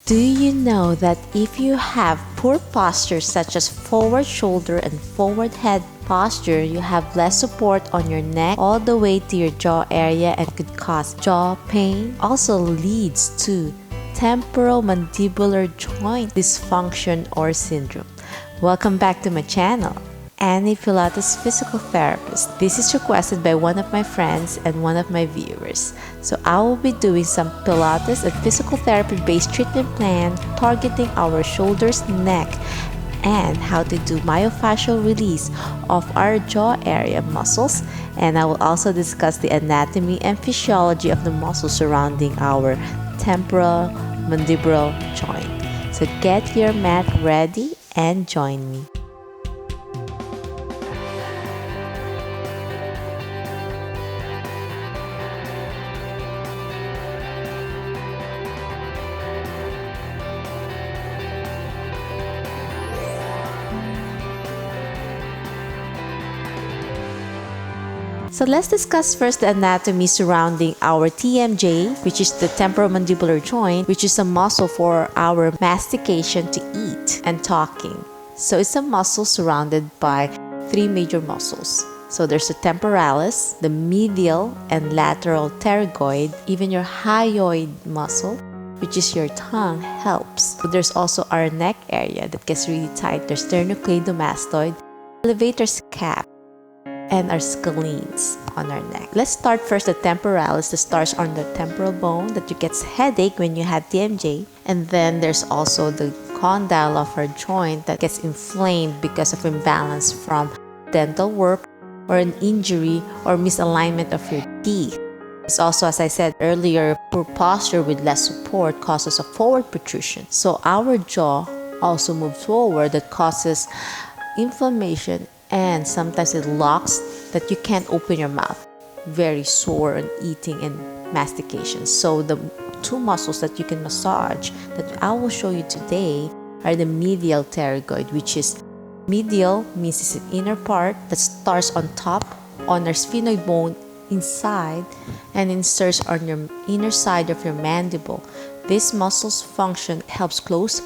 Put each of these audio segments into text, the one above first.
Do you know that if you have poor posture such as forward shoulder and forward head posture, you have less support on your neck all the way to your jaw area and could cause jaw pain. Also leads to temporomandibular joint dysfunction or syndrome. Welcome back to my channel, Annie Pilates Physical Therapist. This is requested by one of my friends and one of my viewers. So I will be doing some Pilates and physical therapy based treatment plan targeting our shoulders, neck, and how to do myofascial release of our jaw area muscles. And I will also discuss the anatomy and physiology of the muscles surrounding our temporal mandibular joint. So get your mat ready and join me. So let's discuss first the anatomy surrounding our TMJ, which is the temporomandibular joint, which is a muscle for our mastication to eat and talking. So it's a muscle surrounded by three major muscles. So there's the temporalis, the medial and lateral pterygoid, even your hyoid muscle, which is your tongue, helps. So there's also our neck area that gets really tight. There's sternocleidomastoid, Levator Scapulae, and our scalenes on our neck. Let's start first the temporalis that starts on the temporal bone that you gets headache when you have TMJ. And then there's also the condyle of our joint that gets inflamed because of imbalance from dental work or an injury or misalignment of your teeth. It's also, as I said earlier, poor posture with less support causes a forward protrusion. So our jaw also moves forward, that causes inflammation, and sometimes it locks that you can't open your mouth. Very sore on eating and mastication. So the two muscles that you can massage that I will show you today are the medial pterygoid, which is medial means it's an inner part that starts on top on our sphenoid bone inside and inserts on your inner side of your mandible. This muscle's function helps close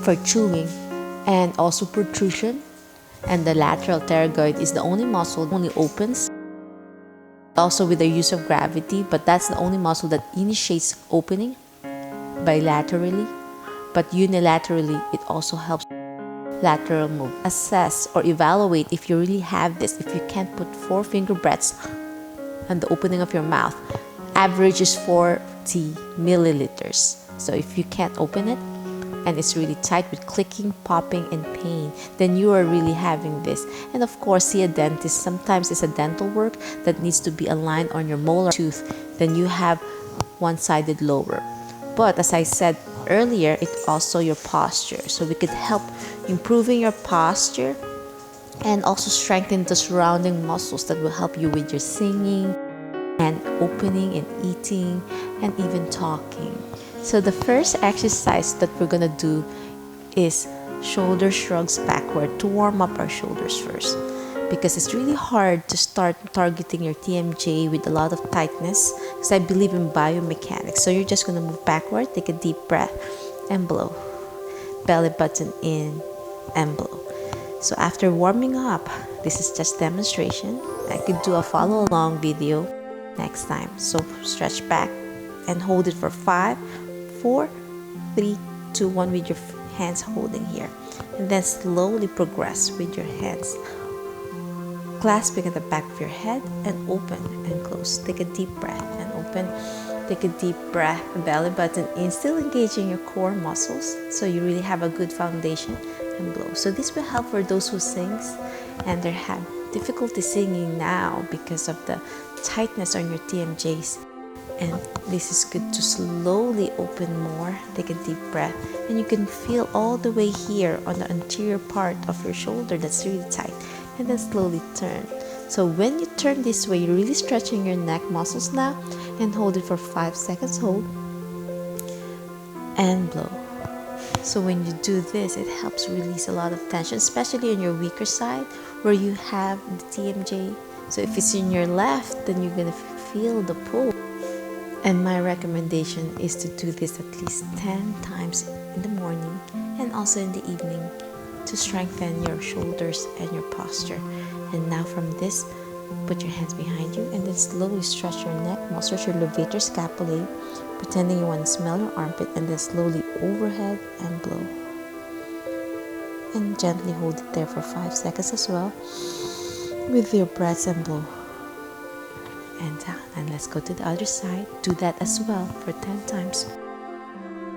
for chewing and also protrusion. And the lateral pterygoid is the only muscle that only opens, also with the use of gravity, but that's the only muscle that initiates opening bilaterally, but unilaterally it also helps lateral move. Assess or evaluate if you really have this. If you can't put 4 finger breadths on the opening of your mouth, average is 40 milliliters. So if you can't open it and it's really tight with clicking, popping, and pain, then you are really having this. And of course, see a dentist. Sometimes it's a dental work that needs to be aligned on your molar tooth. Then you have one-sided lower. But as I said earlier, it's also your posture. So we could help improving your posture and also strengthen the surrounding muscles that will help you with your singing and opening and eating and even talking. So the first exercise that we're gonna do is shoulder shrugs backward to warm up our shoulders first, because it's really hard to start targeting your TMJ with a lot of tightness, because I believe in biomechanics. So you're just gonna move backward, take a deep breath and blow. Belly button in and blow. So after warming up, this is just demonstration. I could do a follow along video next time. So stretch back and hold it for 5, 4, 3, 2, 1 with your hands holding here, and then slowly progress with your hands clasping at the back of your head and open and close. Take a deep breath and open. Take a deep breath, belly button in, still engaging your core muscles so you really have a good foundation, and blow. So this will help for those who sings and they have difficulty singing now because of the tightness on your TMJs. And this is good to slowly open more. Take a deep breath, and you can feel all the way here on the anterior part of your shoulder that's really tight, and then slowly turn. So when you turn this way, you're really stretching your neck muscles now, and hold it for 5 seconds. Hold and blow. So when you do this, it helps release a lot of tension, especially on your weaker side where you have the TMJ. So if it's in your left, then you're gonna feel the pull. And my recommendation is to do this at least 10 times in the morning and also in the evening to strengthen your shoulders and your posture. And now from this, put your hands behind you and then slowly stretch your neck muscle, stretch your Levator Scapulae, pretending you want to smell your armpit, and then slowly overhead and blow. And gently hold it there for 5 seconds as well with your breaths and blow. And down. And let's go to the other side. Do that as well for 10 times.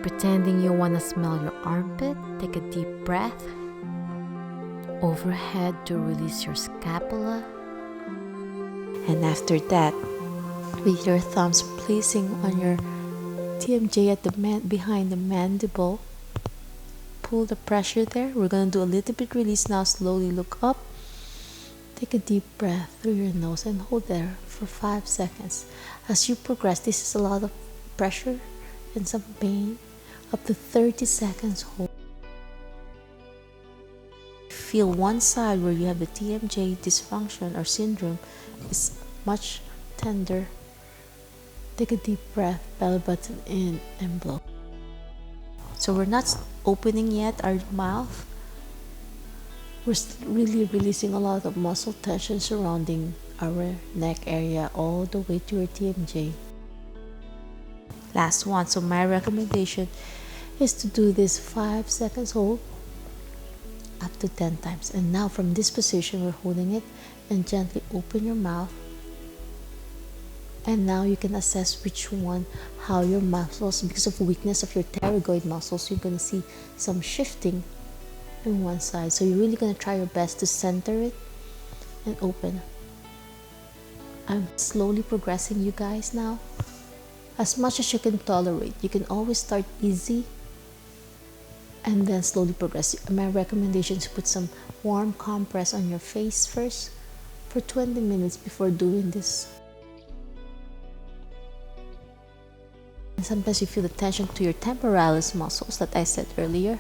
Pretending you want to smell your armpit, take a deep breath. Overhead to release your scapula. And after that, with your thumbs placing on your TMJ at the behind the mandible, pull the pressure there. We're going to do a little bit release now. Slowly look up. Take a deep breath through your nose and hold there for 5 seconds. As you progress, this is a lot of pressure and some pain. Up to 30 seconds, hold. Feel one side where you have the TMJ dysfunction or syndrome is much tender. Take a deep breath, belly button in and blow. So we're not opening yet our mouth. We're really releasing a lot of muscle tension surrounding our neck area all the way to your TMJ. Last one. So my recommendation is to do this 5 seconds hold up to 10 times. And now from this position, we're holding it and gently open your mouth. And now you can assess which one, how your muscles, because of weakness of your pterygoid muscles, you're going to see some shifting in one side. So you're really going to try your best to center it and open. I'm slowly progressing you guys now. As much as you can tolerate. You can always start easy and then slowly progress. My recommendation is to put some warm compress on your face first for 20 minutes before doing this. And sometimes you feel the tension to your temporalis muscles that I said earlier.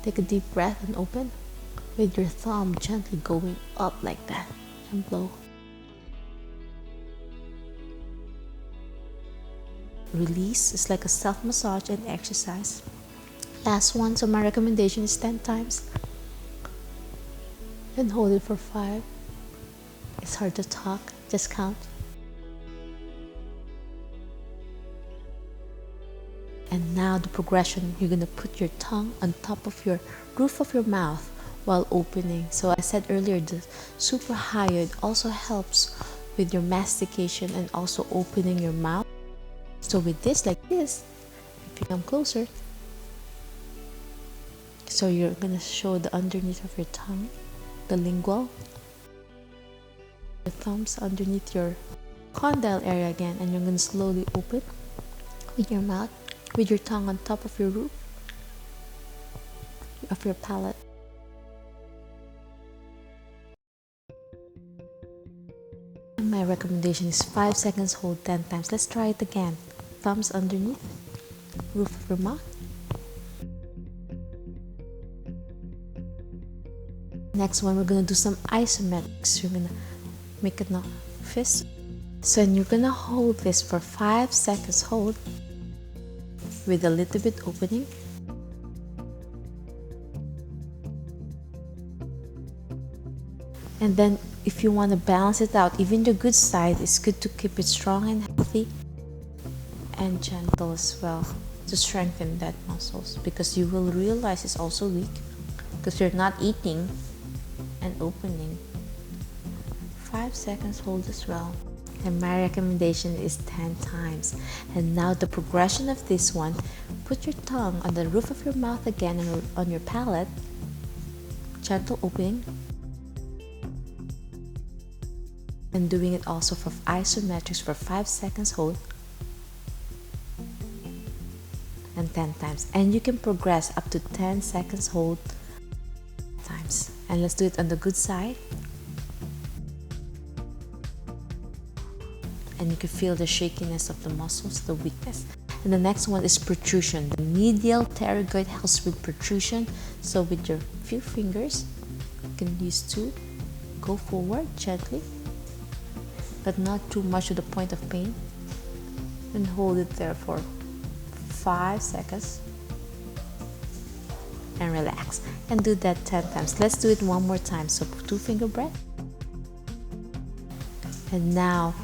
Take a deep breath and open with your thumb gently going up like that and blow. Release is like a self-massage and exercise. Last one, so my recommendation is 10 times. And hold it for 5. It's hard to talk, just count. And now the progression, you're going to put your tongue on top of your roof of your mouth while opening. So I said earlier, the suprahyoid also helps with your mastication and also opening your mouth. So with this, like this, if you come closer, so you're going to show the underneath of your tongue, the lingual, the thumbs underneath your condyle area again, and you're going to slowly open with your mouth, with your tongue on top of your roof of your palate. And my recommendation is 5 seconds hold 10 times. Let's try it again. Thumbs underneath, roof of your mouth. Next one, we're going to do some isometrics. You're going to make a fist. So you're going to hold this for 5 seconds hold with a little bit opening. And then if you want to balance it out, even the good side, it's good to keep it strong and healthy and gentle as well to strengthen that muscles, because you will realize it's also weak because you're not eating and opening. 5 seconds hold as well. And my recommendation is 10 times. And now the progression of this one, put your tongue on the roof of your mouth again and on your palate, gentle opening, and doing it also for isometrics for 5 seconds hold and 10 times. And you can progress up to 10 seconds hold times. And let's do it on the good side. And you can feel the shakiness of the muscles, the weakness. And the next one is protrusion. The medial pterygoid helps with protrusion. So with your few fingers, you can use 2. Go forward gently, but not too much to the point of pain. and hold it there for 5 seconds and relax, and do that 10 times. Let's do it one more time. So 2 finger breath, and now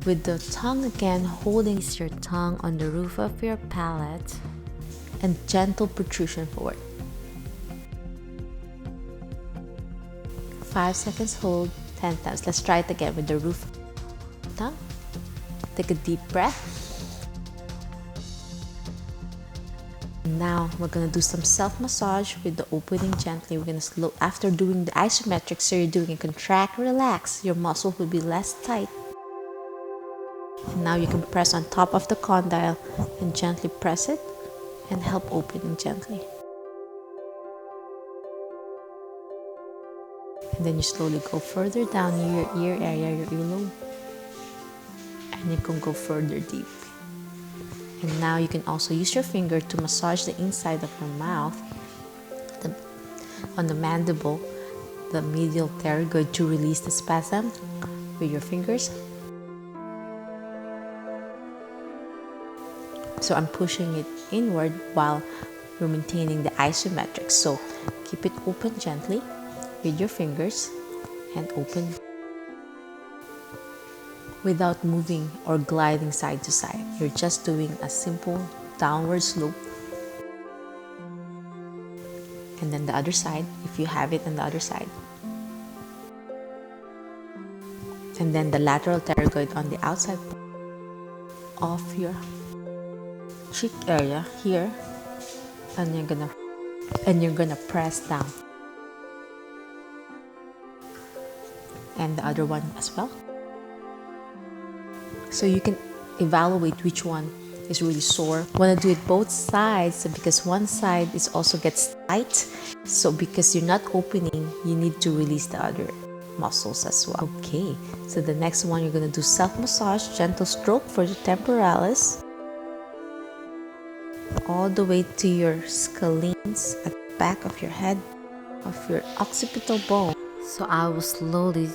with the tongue again, holding your tongue on the roof of your palate and gentle protrusion forward. 5 seconds hold, 10 times. Let's try it again with the roof of the tongue. Take a deep breath. Now we're gonna do some self-massage with the opening gently. We're gonna slow after doing the isometrics, so you're doing a contract, relax. Your muscle will be less tight. And now you can press on top of the condyle and gently press it and help opening gently. And then you slowly go further down your ear area, your earlobe. And you can go further deep. And now you can also use your finger to massage the inside of your mouth, on the mandible, the medial pterygoid, to release the spasm with your fingers. So I'm pushing it inward while we're maintaining the isometrics. So keep it open gently with your fingers and open without moving or gliding side to side. You're just doing a simple downward slope. And then the other side, if you have it on the other side. And then the lateral pterygoid on the outside of your cheek area here, and you're gonna press down. And the other one as well. So you can evaluate which one is really sore. Want to do it both sides, because one side is also gets tight. So because you're not opening, you need to release the other muscles as well. Okay, so the next one, you're going to do self-massage, gentle stroke for the temporalis, all the way to your scalenes at the back of your head, of your occipital bone. So I will slowly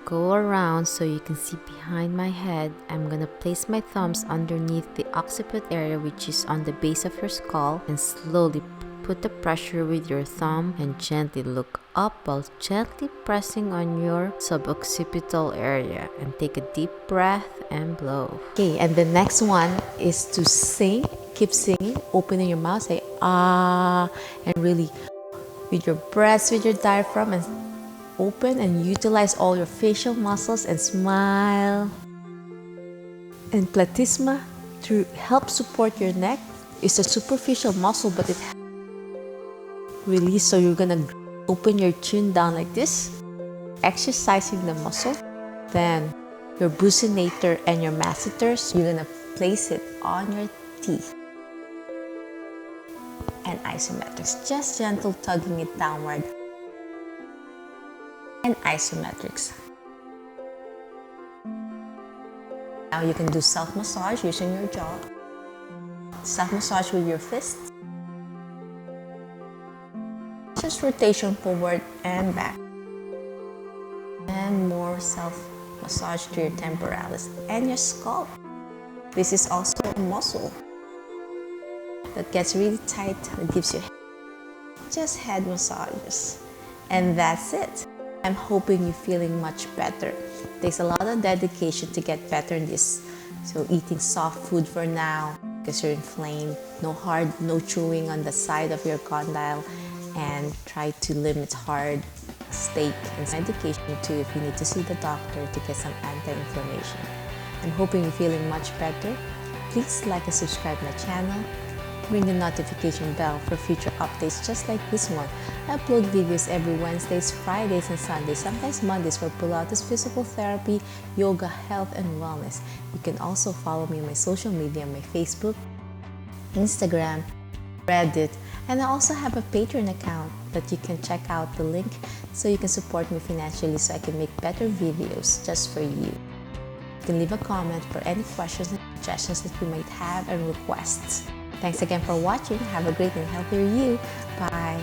go around so you can see behind my head. I'm gonna place my thumbs underneath the occiput area, which is on the base of your skull, and slowly put the pressure with your thumb and gently look up while gently pressing on your suboccipital area, and take a deep breath and blow. Okay, and the next one is to sing. Keep singing, opening your mouth, say ah, and really with your breaths, with your diaphragm, and open and utilize all your facial muscles and smile. And PLATYSMA, to help support your neck, is a superficial muscle, but it release. So you're gonna open your chin down like this, exercising the muscle. Then your Buccinator and your Masseters, you're gonna place it on your teeth. And isometrics, just gentle tugging it downward. And isometrics. Now you can do self-massage using your jaw. Self-massage with your fists. Just rotation forward and back. And more self-massage to your temporalis and your scalp. This is also a muscle that gets really tight, that gives you just head massages. And that's it. I'm hoping you're feeling much better. It takes a lot of dedication to get better in this. So eating soft food for now because you're inflamed. No chewing on the side of your condyle, and try to limit hard steak and medication too if you need to see the doctor to get some anti-inflammation. I'm hoping you're feeling much better. Please like and subscribe my channel. Ring the notification bell for future updates just like this one. I upload videos every Wednesdays, Fridays, and Sundays, sometimes Mondays, for Pilates, physical therapy, yoga, health, and wellness. You can also follow me on my social media, my Facebook, Instagram, Reddit, and I also have a Patreon account that you can check out the link so you can support me financially so I can make better videos just for you. You can leave a comment for any questions and suggestions that you might have and requests. Thanks again for watching. Have a great and healthier you. Bye.